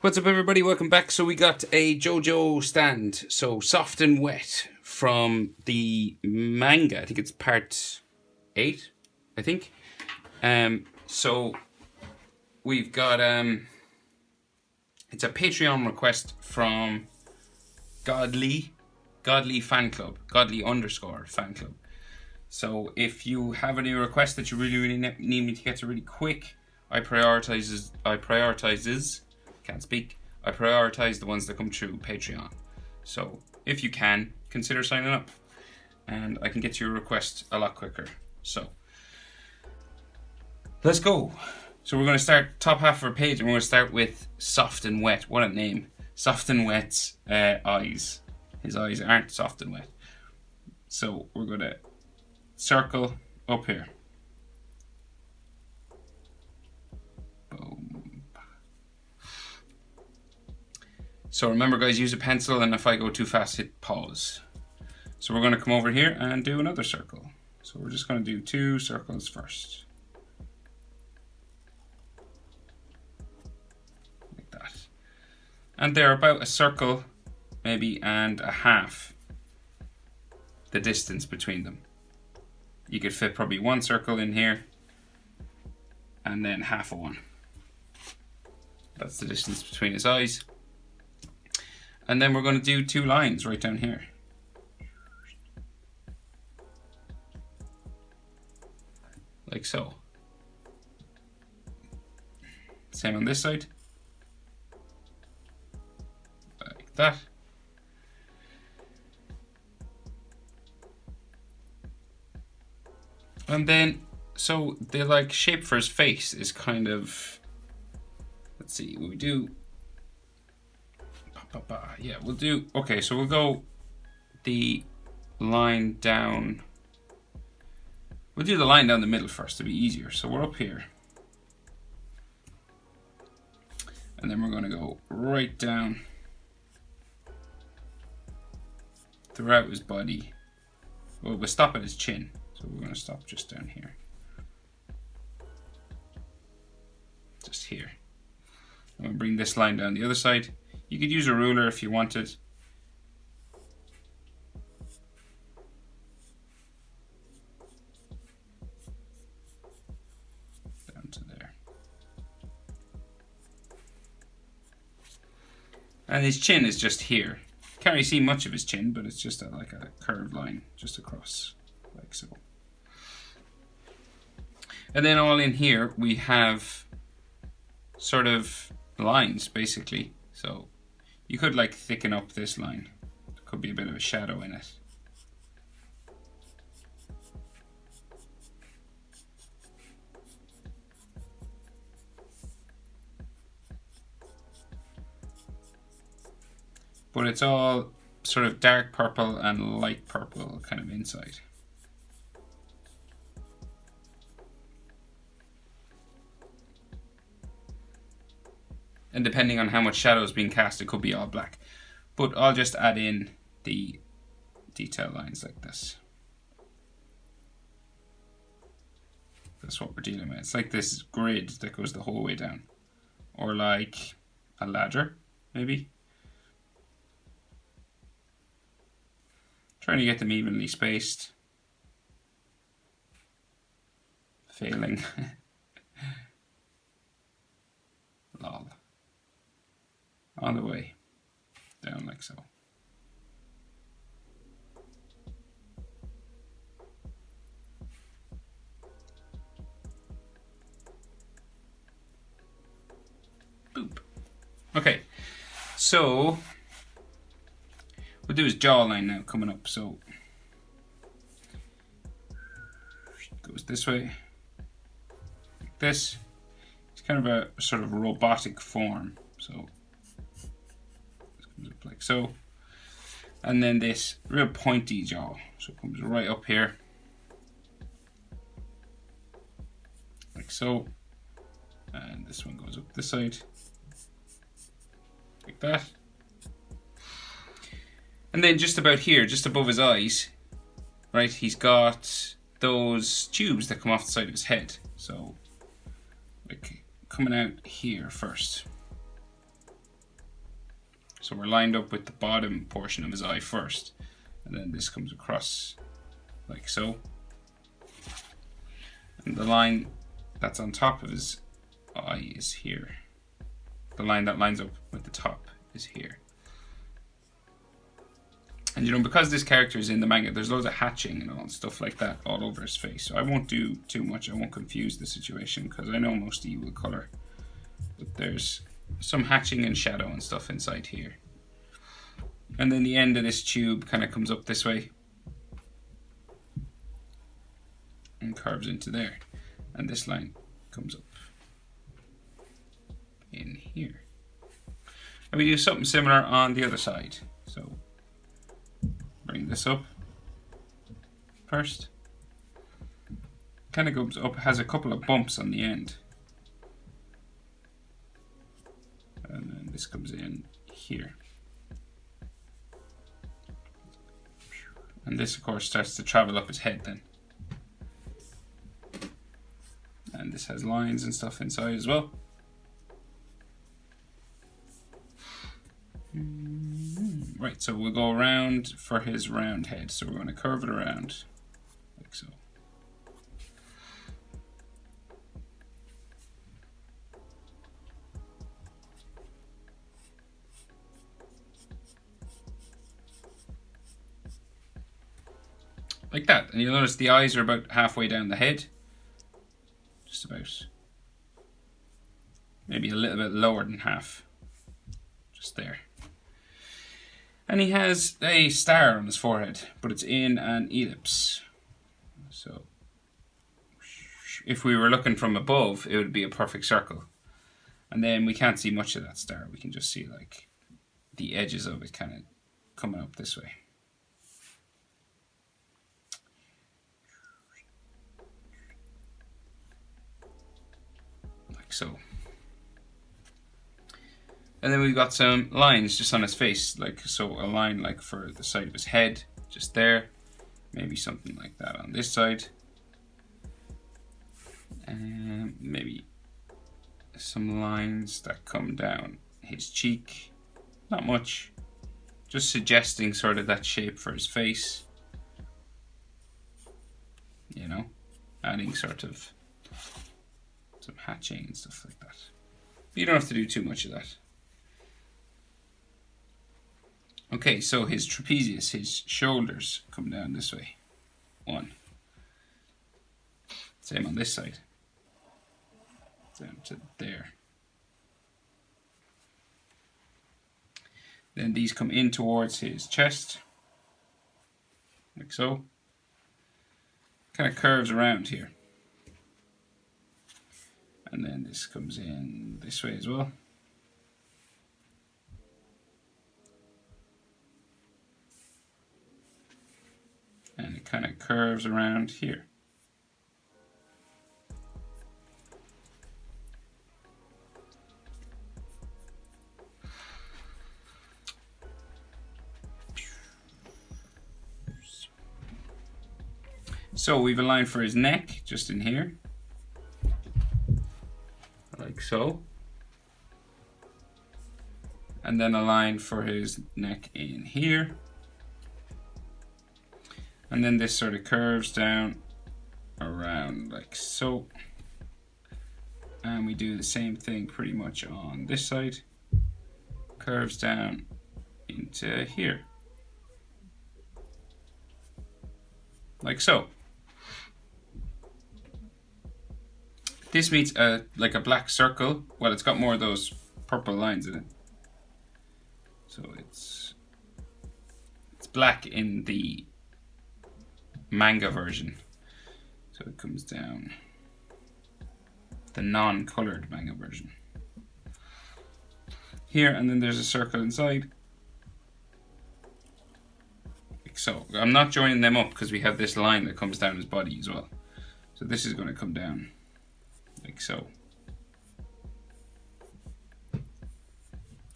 What's up, everybody? Welcome back. So we got a Jojo stand, so Soft and Wet, from the manga. I think it's part 8, I think. So we've got it's a Patreon request from Godly Fan Club, Godly_Fan Club. So if you have any requests that you really need me to get to really quick, I prioritize the ones that come through Patreon. So if you can, consider signing up, and I can get your request a lot quicker. So let's go. So we're going to start top half of our page, and we're going to start with Soft and Wet. What a name. Soft and Wet's eyes. His eyes aren't soft and wet. So we're going to circle up here. Boom. So remember, guys, use a pencil, and if I go too fast, hit pause. So we're going to come over here and do another circle. So we're just going to do 2 circles first. Like that. And they're about a circle, maybe, and a half, the distance between them. You could fit probably 1 circle in here, and then half of one. That's the distance between his eyes. And then we're going to do 2 lines right down here. Like so. Same on this side. Like that. And then, so the like shape for his face is kind of, let's see, we do, yeah, we'll do, okay, so we'll go the line down, we'll do the line down the middle first to be easier. So we're up here, and then we're going to go right down throughout his body. Well, we'll stop at his chin, so we're going to stop just down here, just here, and we'll bring this line down the other side. You could use a ruler if you wanted. Down to there. And his chin is just here. Can't really see much of his chin, but it's just like a curved line just across, like so. And then all in here we have sort of lines, basically. So you could like thicken up this line. There could be a bit of a shadow in it. But it's all sort of dark purple and light purple kind of inside. And depending on how much shadow is being cast, it could be all black. But I'll just add in the detail lines like this. That's what we're dealing with. It's like this grid that goes the whole way down. Or like a ladder, maybe. Trying to get them evenly spaced. Failing. Lol. All the way down like so. Boop. Okay, so we'll do his jawline now coming up. So goes this way, like this. It's kind of a sort of robotic form. So up like so, and then this real pointy jaw, so it comes right up here like so, and this one goes up this side like that, and then just about here, just above his eyes, right, he's got those tubes that come off the side of his head. So like coming out here first, So we're lined up with the bottom portion of his eye first, and then this comes across like so. And the line that's on top of his eye is here. The line that lines up with the top is here. And you know, because this character is in the manga, there's loads of hatching and all stuff like that all over his face. So I won't do too much. I won't confuse the situation because I know most of you will colour. But there's some hatching and shadow and stuff inside here. And then the end of this tube kind of comes up this way and curves into there. And this line comes up in here. And we do something similar on the other side. So bring this up first. Kind of goes up, has a couple of bumps on the end. And then this comes in here. And this, of course, starts to travel up his head then. And this has lines and stuff inside as well. Right, so we'll go around for his round head. So we're going to curve it around like so. Like that. And you'll notice the eyes are about halfway down the head. Just about. Maybe a little bit lower than half. Just there. And he has a star on his forehead, but it's in an ellipse. So if we were looking from above, it would be a perfect circle. And then we can't see much of that star. We can just see like the edges of it kind of coming up this way. Like so. And then we've got some lines just on his face, like so. A line like for the side of his head, just there. Maybe something like that on this side. And maybe some lines that come down his cheek. Not much. Just suggesting sort of that shape for his face. You know, adding sort of some hatching and stuff like that. You don't have to do too much of that. Okay, so his trapezius, his shoulders come down this way. One. Same on this side. Down to there. Then these come in towards his chest. Like so. Kind of curves around here. And then this comes in this way as well. And it kind of curves around here. So we've a line for his neck just in here. Like so. And then a line for his neck in here. And then this sort of curves down around like so. And we do the same thing pretty much on this side. Curves down into here. Like so. This meets like a black circle. Well, it's got more of those purple lines in it. So it's black in the manga version. So it comes down the non-colored manga version. Here, and then there's a circle inside. Like so. I'm not joining them up because we have this line that comes down his body as well. So this is going to come down like so.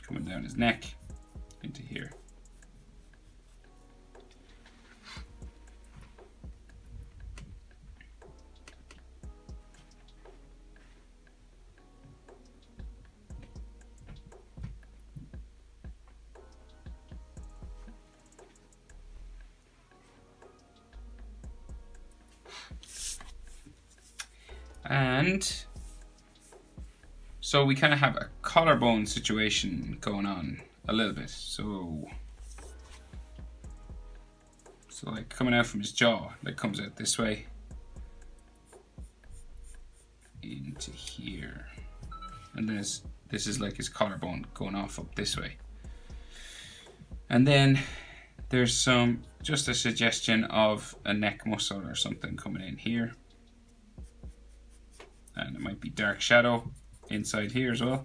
Coming down his neck into here. And so we kind of have a collarbone situation going on a little bit. So like coming out from his jaw, like comes out this way into here. And this is like his collarbone going off up this way. And then there's just a suggestion of a neck muscle or something coming in here. And it might be dark shadow inside here as well.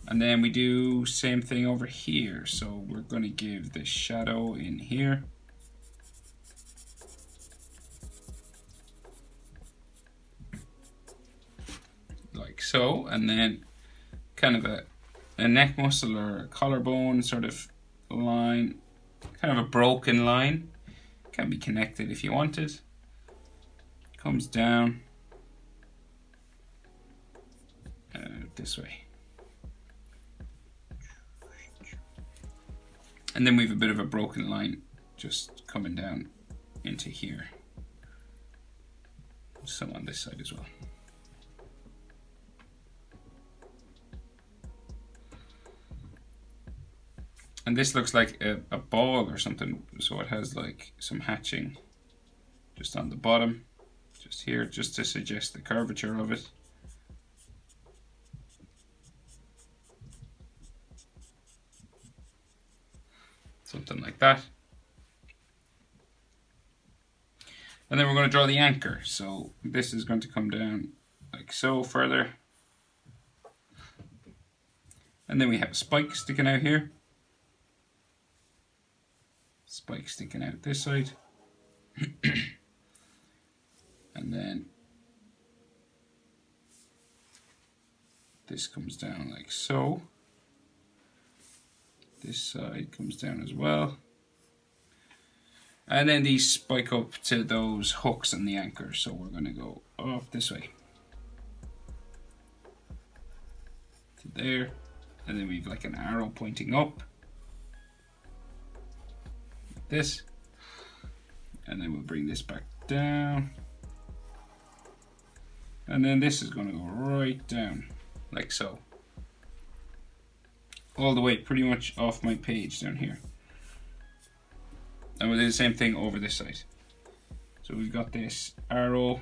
And then we do same thing over here. So we're going to give the shadow in here. Like so. And then kind of a neck muscle or a collarbone sort of line. Kind of a broken line. Can be connected if you wanted. Comes down. This way. And then we have a bit of a broken line just coming down into here. Some on this side as well. And this looks like a ball or something, so it has like some hatching just on the bottom, just here, just to suggest the curvature of it. Something like that. And then we're going to draw the anchor. So this is going to come down like so further. And then we have a spike sticking out here. Spike sticking out this side. And then this comes down like so. This side comes down as well. And then these spike up to those hooks on the anchor. So we're going to go up this way. To there. And then we have like an arrow pointing up. Like this. And then we'll bring this back down. And then this is going to go right down. Like so. All the way pretty much off my page down here. And we'll do the same thing over this side. So we've got this arrow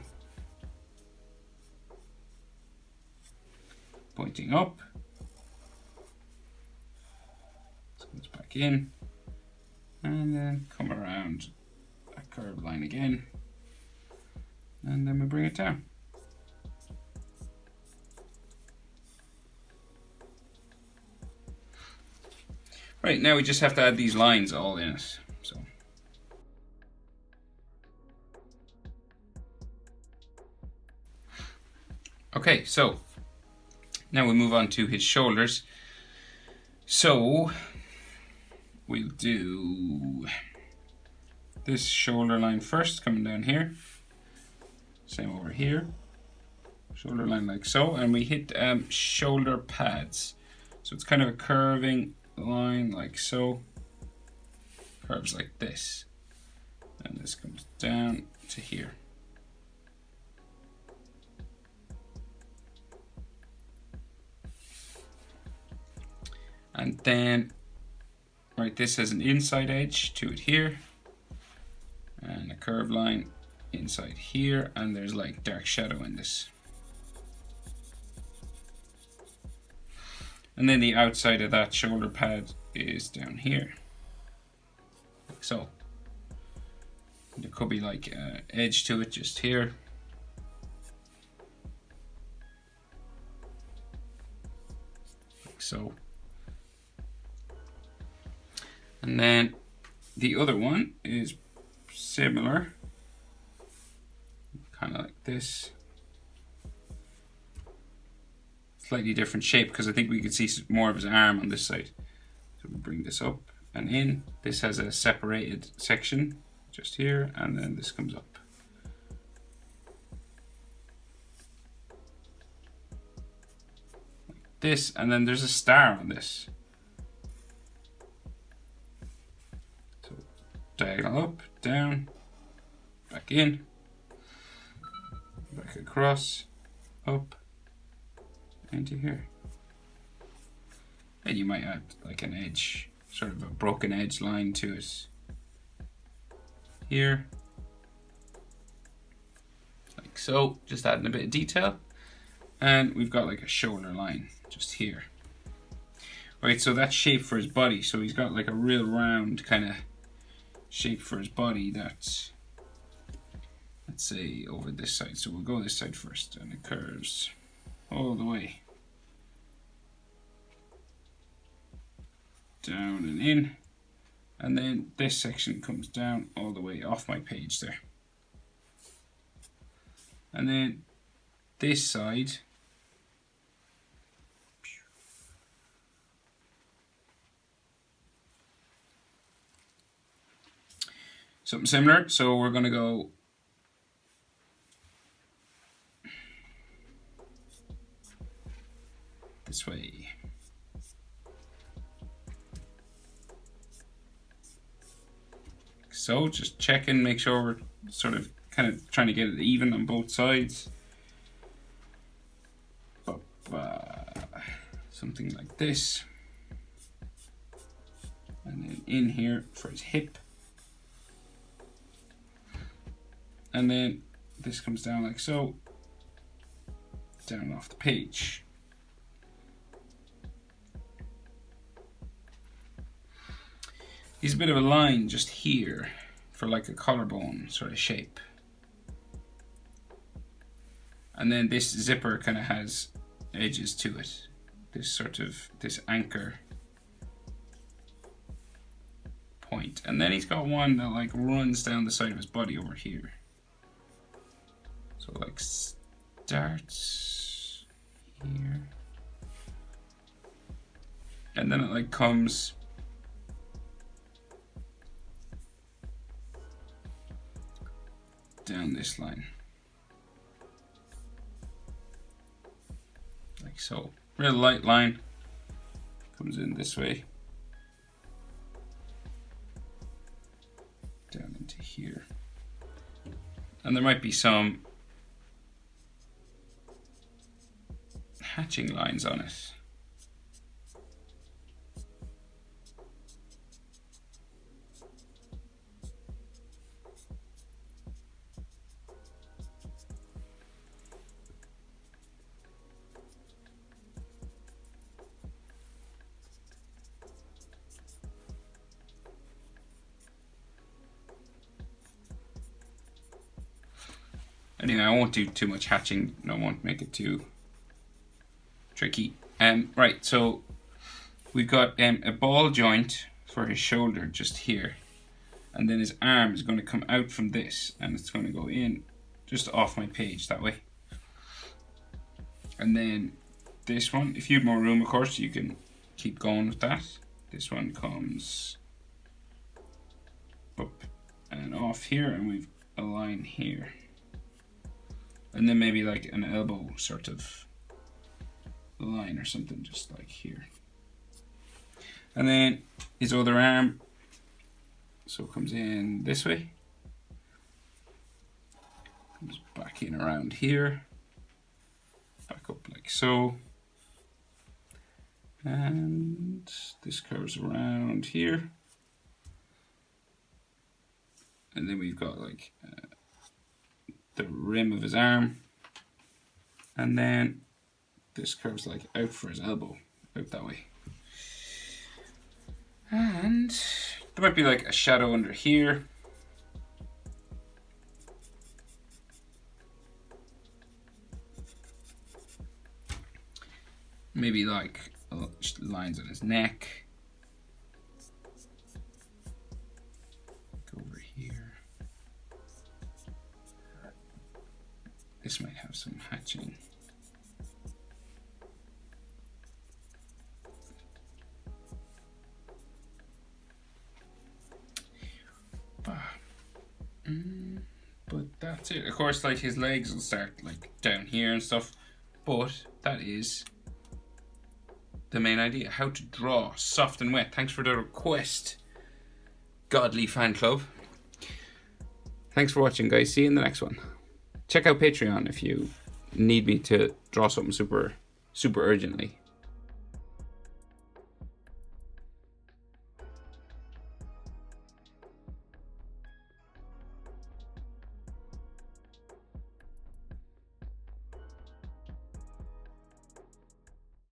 pointing up. So it's back in. And then come around a curved line again. And then we bring it down. Right, now we just have to add these lines all in it. So. Okay, so now we move on to his shoulders. So we'll do this shoulder line first, coming down here. Same over here. Shoulder line like so, and we hit shoulder pads. So it's kind of a curving line like so, curves like this, and this comes down to here. And then right, this has an inside edge to it here, and a curved line inside here, and there's like dark shadow in this. And then the outside of that shoulder pad is down here, like so. There could be like an edge to it just here. Like so. And then the other one is similar, kind of like this. Slightly different shape because I think we could see more of his arm on this side. So we bring this up and in. This has a separated section just here, and then this comes up. Like this, and then there's a star on this. diagonal up, down, back in, back across, up, into here. And you might add like an edge, sort of a broken edge line to it here, like so, just adding a bit of detail. And we've got like a shoulder line just here. Right, so that's shape for his body. So he's got like a real round kind of shape for his body that's, let's say, over this side. So we'll go this side first, and it curves all the way down and in, and then this section comes down all the way off my page there, and then this side something similar. So we're going to go this way. So just checking, make sure we're sort of kind of trying to get it even on both sides. Something like this. And then in here for his hip. And then this comes down like so, down off the page. He's a bit of a line just here for like a collarbone sort of shape. And then this zipper kind of has edges to it. This anchor point. And then he's got one that like runs down the side of his body over here. So like starts here. And then it like comes down this line. Like so. Real light line. Comes in this way. Down into here. And there might be some hatching lines on it. Anyway, I won't do too much hatching. I won't make it too tricky. Right, so we've got a ball joint for his shoulder just here, and then his arm is going to come out from this, and it's going to go in just off my page that way. And then this one, if you have more room, of course, you can keep going with that. This one comes up and off here, and we've a line here. And then maybe like an elbow sort of line or something, just like here. And then his other arm, so it comes in this way. Comes back in around here. Back up like so. And this curves around here. And then we've got like the rim of his arm, and then this curves like out for his elbow, out that way. And there might be like a shadow under here. Maybe like lines on his neck. Go over here. This might have some hatching. But that's it. Of course, like his legs will start like down here and stuff. But that is the main idea. How to draw soft and wet. Thanks for the request, Godly Fan Club. Thanks for watching, guys. See you in the next one. Check out Patreon if you need me to draw something super urgently.